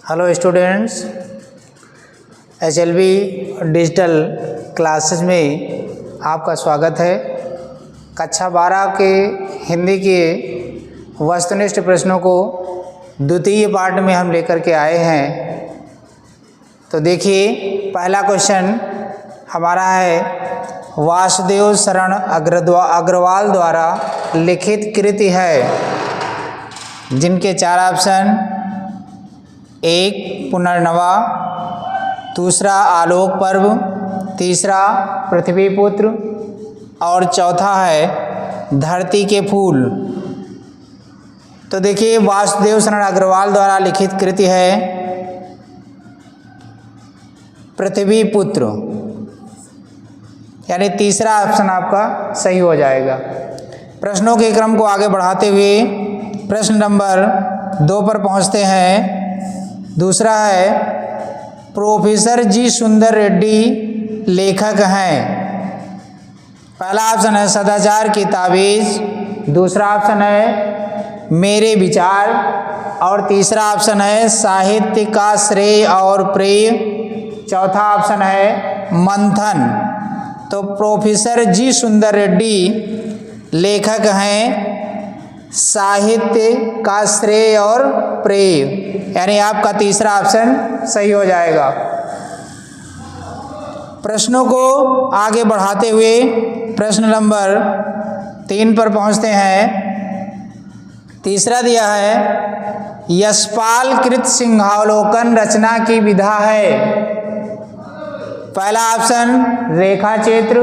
Hello students, HLB digital classes में आपका स्वागत है। कक्षा 12 के हिंदी के वस्तुनिष्ठ प्रश्नों को द्वितीय पार्ट में हम लेकर के आए हैं। तो देखिए, पहला क्वेश्चन हमारा है, वासुदेव शरण अग्रवाल द्वारा लिखित कृति है जिनके चार ऑप्शन, एक पुनर्नवा, दूसरा आलोक पर्व, तीसरा पृथ्वीपुत्र और चौथा है धरती के फूल। तो देखिए, वासुदेव शरण अग्रवाल द्वारा लिखित कृति है पृथ्वीपुत्र, यानी तीसरा ऑप्शन आपका सही हो जाएगा। प्रश्नों के क्रम को आगे बढ़ाते हुए प्रश्न नंबर 2 पर पहुंचते हैं। दूसरा है, प्रोफेसर जी सुंदर रेड्डी लेखक हैं। पहला ऑप्शन है सदाचार की ताबीज, दूसरा ऑप्शन है मेरे विचार और तीसरा ऑप्शन है साहित्य का श्रेय और प्रेम, चौथा ऑप्शन है मंथन। तो प्रोफेसर जी सुंदर रेड्डी लेखक हैं साहित्य का श्रेय और प्रेम, यानी आपका तीसरा ऑप्शन सही हो जाएगा। प्रश्नों को आगे बढ़ाते हुए प्रश्न नंबर 3 पर पहुंचते हैं। तीसरा दिया है, यशपाल कृत सिंहावलोकन रचना की विधा है। पहला ऑप्शन रेखा चित्र,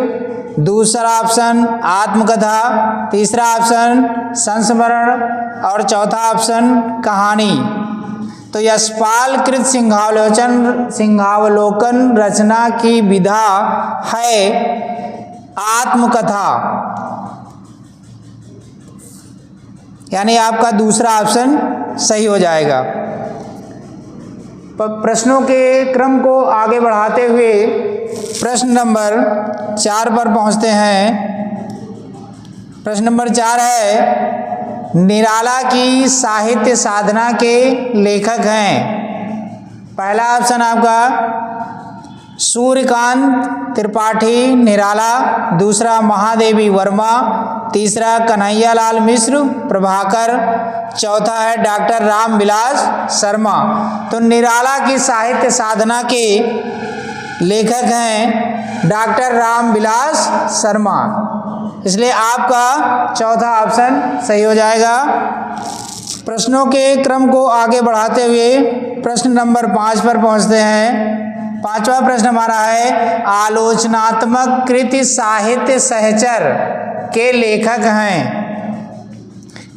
दूसरा ऑप्शन आत्मकथा, तीसरा ऑप्शन संस्मरण और चौथा ऑप्शन कहानी। तो यशपाल कृत सिंहावलोकन रचना की विधा है आत्मकथा, यानी आपका दूसरा ऑप्शन सही हो जाएगा। प्रश्नों के क्रम को आगे बढ़ाते हुए प्रश्न नंबर 4 पर पहुंचते हैं। प्रश्न नंबर 4 है, निराला की साहित्य साधना के लेखक हैं। पहला ऑप्शन आपका सूर्यकांत त्रिपाठी निराला, दूसरा महादेवी वर्मा, तीसरा कन्हैयालाल मिश्र प्रभाकर, चौथा है डॉक्टर रामविलास शर्मा। तो निराला की साहित्य साधना के लेखक हैं डॉक्टर रामविलास शर्मा, इसलिए आपका चौथा ऑप्शन सही हो जाएगा। प्रश्नों के क्रम को आगे बढ़ाते हुए प्रश्न नंबर 5 पर पहुंचते हैं। पांचवा प्रश्न हमारा है, आलोचनात्मक कृति साहित्य सहचर के लेखक हैं।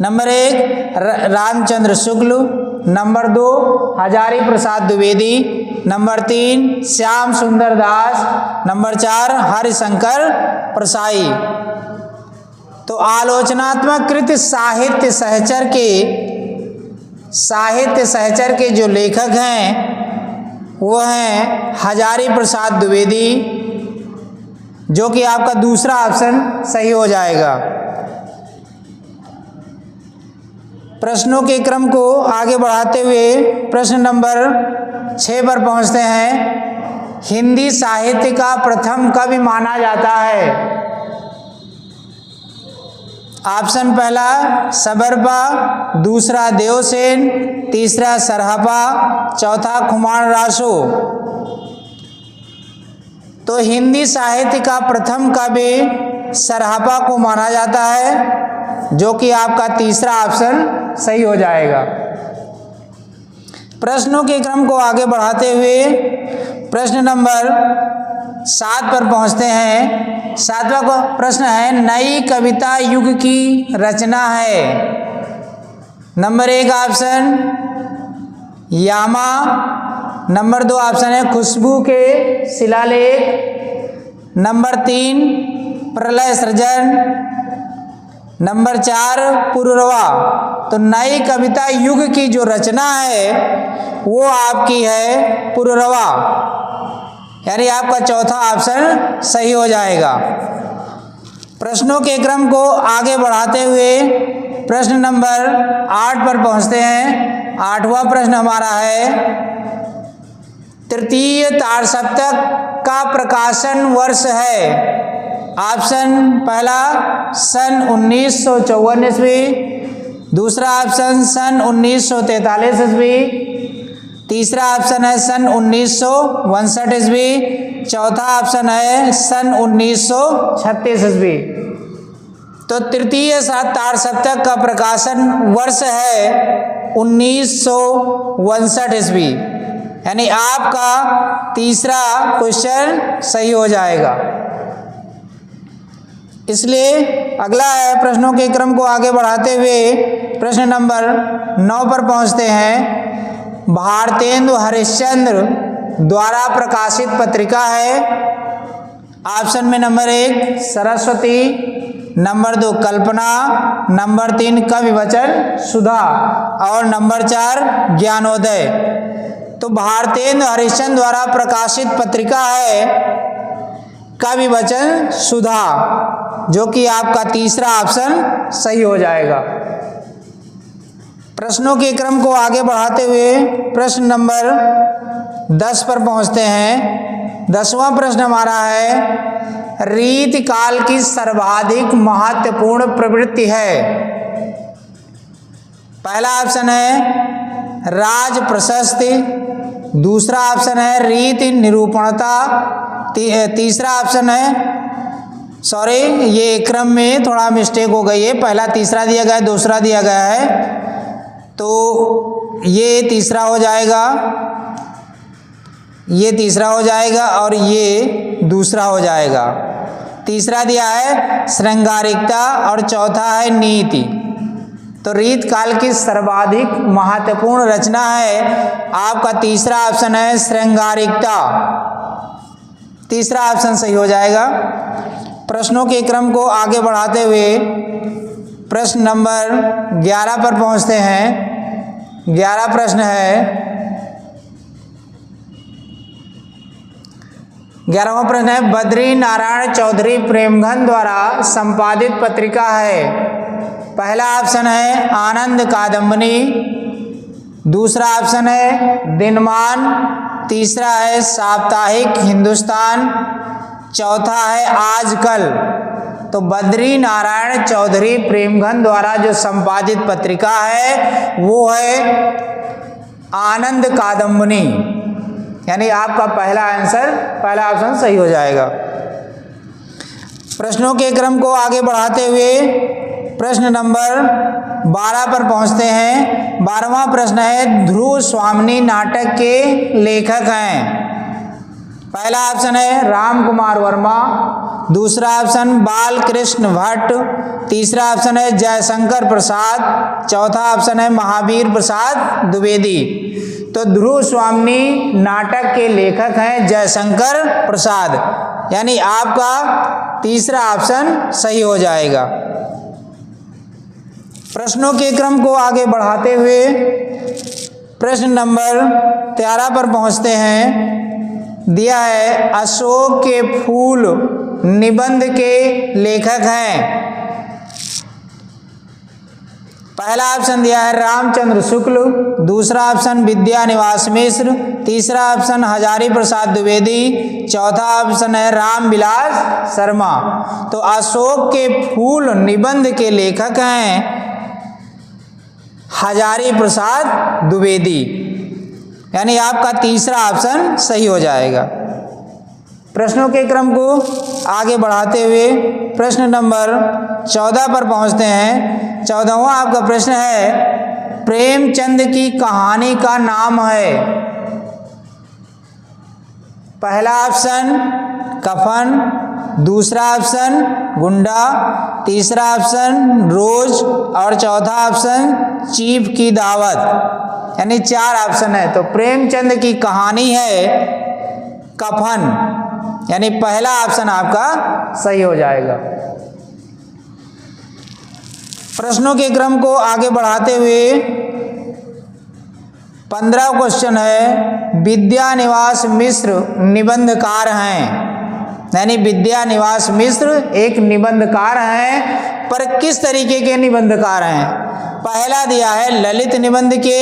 Number 1 Ramchandra Shukla, number 2 Hazari Prasad Dwivedi, number 3 Shyam सुंदर दास, नंबर 4 हरिशंकर प्रसाई। तो आलोचनात्मक कृति साहित्य सहचर के जो लेखक हैं वो हैं हजारी प्रसाद द्विवेदी, जो कि आपका दूसरा ऑप्शन सही हो जाएगा। प्रश्नों के क्रम को आगे बढ़ाते हुए प्रश्न नंबर 6 पर पहुंचते हैं। हिंदी साहित्य का प्रथम कवि माना जाता है। ऑप्शन पहला सबरपा, दूसरा देवसेन, तीसरा सरहपा, चौथा खुमान रासो। तो हिंदी साहित्य का प्रथम कवि सरहपा को माना जाता है, जो कि आपका तीसरा ऑप्शन सही हो जाएगा। प्रश्नों के क्रम को आगे बढ़ाते हुए प्रश्न नंबर 7 पर पहुंचते हैं। 7वां प्रश्न है, नई कविता युग की रचना है। नंबर 1 ऑप्शन यामा, नंबर 2 ऑप्शन है खुशबू के शिलालेख, नंबर 3 प्रलय सृजन, नंबर 4 पुरुरवा। तो नई कविता युग की जो रचना है वो आपकी है पुरुरवा, यानी आपका चौथा ऑप्शन सही हो जाएगा। प्रश्नों के क्रम को आगे बढ़ाते हुए प्रश्न नंबर 8 पर पहुंचते हैं। 8वां प्रश्न हमारा है, तृतीय तार सप्तक का प्रकाशन वर्ष है? ऑप्शन पहला सन 1954 ईस्वी, दूसरा ऑप्शन सन 1943 ईस्वी, तीसरा ऑप्शन है सन 1962 ईस्वी, चौथा ऑप्शन है सन 1936 ईस्वी। तो तृतीय तार सप्तक का प्रकाशन वर्ष है 1962 ईस्वी, यानी आपका तीसरा क्वेश्चन सही हो जाएगा। इसलिए अगला है, प्रश्नों के क्रम को आगे बढ़ाते हुए प्रश्न नंबर 9 पर पहुंचते हैं। भारतेंदु हरिश्चंद्र द्वारा प्रकाशित पत्रिका है? ऑप्शन में नंबर 1 सरस्वती, नंबर 2 कल्पना, नंबर 3 कवि वचन सुधा और नंबर 4 ज्ञानोदय। तो भारतेंदु हरिश्चंद्र द्वारा प्रकाशित पत्रिका है कवि वचन सुधा, जो कि आपका तीसरा ऑप्शन सही हो जाएगा। प्रश्नों के क्रम को आगे बढ़ाते हुए प्रश्न नंबर 10 पर पहुंचते हैं। 10वां प्रश्न हमारा है, रीति काल की सर्वाधिक महत्वपूर्ण प्रवृत्ति है? पहला ऑप्शन है राज प्रशस्ति, दूसरा ऑप्शन है रीति निरूपणता, तीसरा ऑप्शन है, सॉरी ये क्रम में थोड़ा मिस्टेक हो गई है, पहला तीसरा दिया गया है, दूसरा दिया गया है, तो ये तीसरा हो जाएगा, ये तीसरा हो जाएगा और ये दूसरा हो जाएगा। तीसरा दिया है श्रृंगारिकता और चौथा है नीति। तो रीत काल की सर्वाधिक महत्वपूर्ण रचना है, आपका तीसरा ऑप्शन है श्रृंगारिकता, तीसरा ऑप्शन सही हो जाएगा। प्रश्नों के क्रम को आगे बढ़ाते हुए प्रश्न नंबर 11 पर पहुंचते हैं। 11 प्रश्न है, 11वां प्रश्न है, बद्री नारायण चौधरी प्रेमघन द्वारा संपादित पत्रिका है? पहला ऑप्शन है आनंद कादम्बनी, दूसरा ऑप्शन है दिनमान, तीसरा है साप्ताहिक हिंदुस्तान, चौथा है आजकल। तो बद्री नारायण चौधरी प्रेमघन द्वारा जो संपादित पत्रिका है वो है आनंद कादम्बनी, यानी आपका पहला आंसर, पहला ऑप्शन सही हो जाएगा। प्रश्नों के क्रम को आगे बढ़ाते हुए प्रश्न नंबर 12 पर पहुंचते हैं। 12वां प्रश्न है, ध्रुव स्वामिनी नाटक के लेखक हैं? पहला ऑप्शन है राम कुमार वर्मा, दूसरा ऑप्शन बालकृष्ण भट्ट, तीसरा ऑप्शन है जयशंकर प्रसाद, चौथा ऑप्शन है महावीर प्रसाद द्विवेदी। तो ध्रुव स्वामिनी नाटक के लेखक हैं जयशंकर प्रसाद, यानी आपका तीसरा ऑप्शन सही हो जाएगा। प्रश्नों के क्रम को आगे बढ़ाते हुए प्रश्न नंबर 13 पर पहुंचते हैं। दिया है अशोक के फूल निबंध के लेखक हैं? पहला ऑप्शन दिया है रामचंद्र शुक्ल, दूसरा ऑप्शन विद्यानिवास मिश्र, तीसरा ऑप्शन हजारी प्रसाद द्विवेदी, चौथा ऑप्शन है रामविलास शर्मा। तो अशोक के फूल निबंध के लेखक हैं हजारी प्रसाद द्विवेदी, यानी आपका तीसरा ऑप्शन सही हो जाएगा। प्रश्नों के क्रम को आगे बढ़ाते हुए प्रश्न नंबर 14 पर पहुंचते हैं। 14वां आपका प्रश्न है, प्रेमचंद की कहानी का नाम है? पहला ऑप्शन कफन, दूसरा ऑप्शन गुंडा, तीसरा ऑप्शन रोज और चौथा ऑप्शन चीफ की दावत, यानी 4 ऑप्शन है। तो प्रेमचंद की कहानी है कफन, यानी पहला ऑप्शन आपका सही हो जाएगा। प्रश्नों के क्रम को आगे बढ़ाते हुए 15 क्वेश्चन है, विद्यानिवास मिश्र निबंधकार हैं? यानी विद्यानिवास मिश्र एक निबंधकार हैं, पर किस तरीके के निबंधकार हैं? पहला दिया है ललित निबंध के,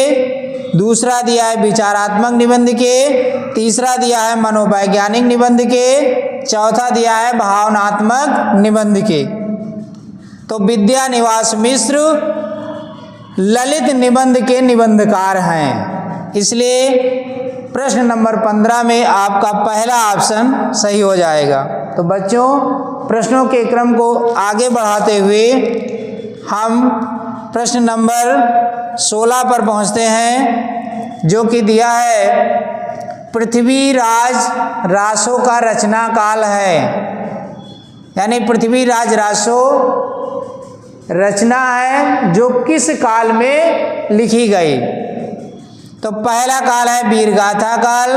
दूसरा दिया है विचारात्मक निबंध के, तीसरा दिया है मनोवैज्ञानिक निबंध के, चौथा दिया है भावनात्मक निबंध के। तो विद्या निवास मिश्र ललित निबंध के निबंधकार हैं, इसलिए प्रश्न नंबर 15 में आपका पहला ऑप्शन सही हो जाएगा। तो बच्चों, प्रश्नों के क्रम को आगे बढ़ाते हुए हम प्रश्न नंबर 16 पर पहुंचते हैं, जो कि दिया है पृथ्वीराज रासो का रचना काल है। यानी पृथ्वीराज रासो रचना है जो किस काल में लिखी गई। तो पहला काल है वीरगाथा काल,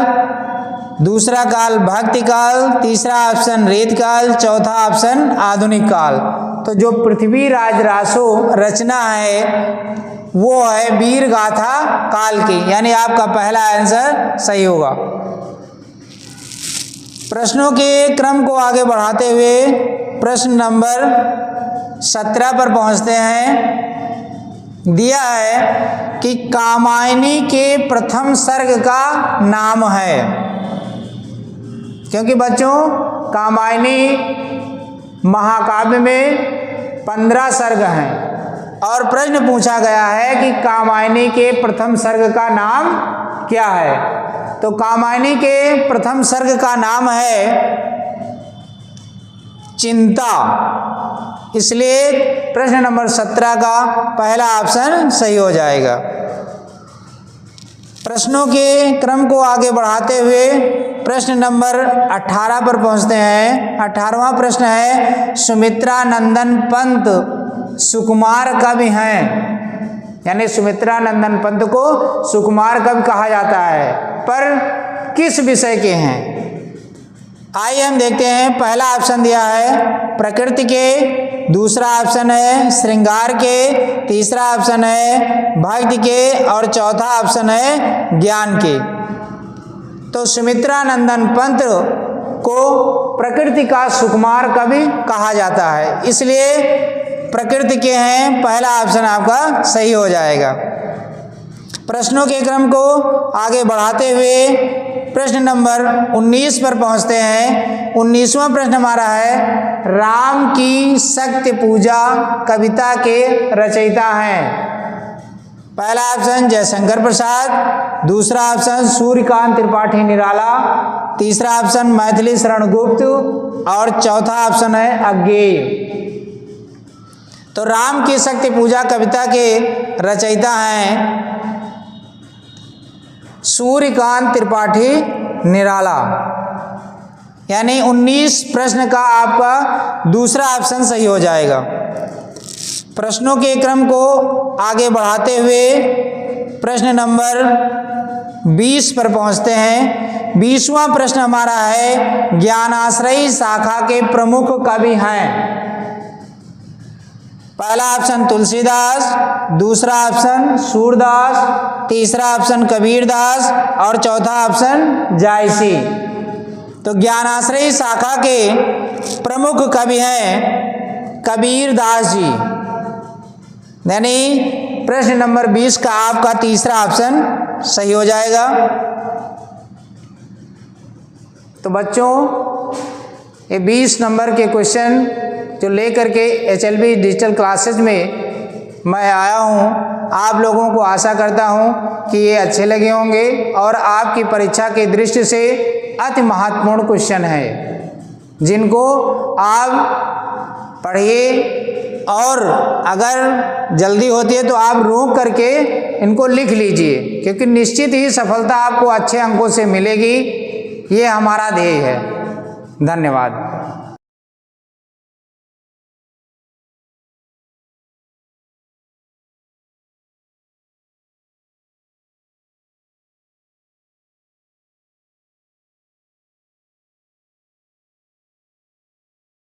दूसरा काल भक्ति काल, तीसरा ऑप्शन रेत काल, चौथा ऑप्शन आधुनिक काल। तो जो पृथ्वीराज रासो रचना है वो है वीरगाथा काल की, यानी आपका पहला आंसर सही होगा। प्रश्नों के क्रम को आगे बढ़ाते हुए प्रश्न नंबर 17 पर पहुंचते हैं। दिया है कि कामायनी के प्रथम सर्ग का नाम है, क्योंकि बच्चों कामायनी महाकाव्य में 15 सर्ग हैं और प्रश्न पूछा गया है कि कामायनी के प्रथम सर्ग का नाम क्या है। तो कामायनी के प्रथम सर्ग का नाम है चिंता, इसलिए प्रश्न नंबर 17 का पहला ऑप्शन सही हो जाएगा। प्रश्नों के क्रम को आगे बढ़ाते हुए प्रश्न नंबर 18 पर पहुंचते हैं। 18वां प्रश्न है सुमित्रा नंदन पंत सुकुमार कवि हैं, यानी सुमित्रा नंदन पंत को सुकुमार कवि कहा जाता है, पर किस विषय के हैं। आइए हम देखते हैं। पहला ऑप्शन दिया है प्रकृति के, दूसरा ऑप्शन है श्रृंगार के, तीसरा ऑप्शन है भक्ति के और चौथा ऑप्शन है ज्ञान के। तो सुमित्रा नंदन पंत को प्रकृति का सुकुमार कवि कहा जाता है, इसलिए प्रकृति के हैं, पहला ऑप्शन आपका सही हो जाएगा। प्रश्नों के क्रम को आगे बढ़ाते हुए प्रश्न नंबर 19 पर पहुंचते हैं। 19वां प्रश्न हमारा है राम की शक्ति पूजा कविता के रचयिता हैं। पहला ऑप्शन जयशंकर प्रसाद, दूसरा ऑप्शन सूर्यकांत त्रिपाठी निराला, तीसरा ऑप्शन मैथिली शरण गुप्त और चौथा ऑप्शन है अज्ञेय। तो राम की शक्ति पूजा कविता के रचयिता हैं सूर्यकांत त्रिपाठी निराला, यानी 19 प्रश्न का आपका दूसरा ऑप्शन सही हो जाएगा। प्रश्नों के क्रम को आगे बढ़ाते हुए प्रश्न नंबर 20 पर पहुंचते हैं। 20वां प्रश्न हमारा है ज्ञानाश्रयी शाखा के प्रमुख कवि हैं। पहला ऑप्शन तुलसीदास, दूसरा ऑप्शन सूरदास, तीसरा ऑप्शन कबीरदास और चौथा ऑप्शन जायसी। तो ज्ञानाश्रयी शाखा के प्रमुख कवि हैं कबीरदास जी, यानी प्रश्न नंबर 20 का आपका तीसरा ऑप्शन सही हो जाएगा। तो बच्चों, ये 20 नंबर के क्वेश्चन जो लेकर के HLB डिजिटल क्लासेज में मैं आया हूँ, आप लोगों को आशा करता हूँ कि ये अच्छे लगे होंगे और आपकी परीक्षा की दृष्टि से अति महत्वपूर्ण क्वेश्चन है, जिनको आप पढ़िए और अगर जल्दी होती है तो आप रोक करके इनको लिख लीजिए, क्योंकि निश्चित ही सफलता आपको अच्छे अंकों से मिलेगी। ये हमारा ध्येय है। धन्यवाद।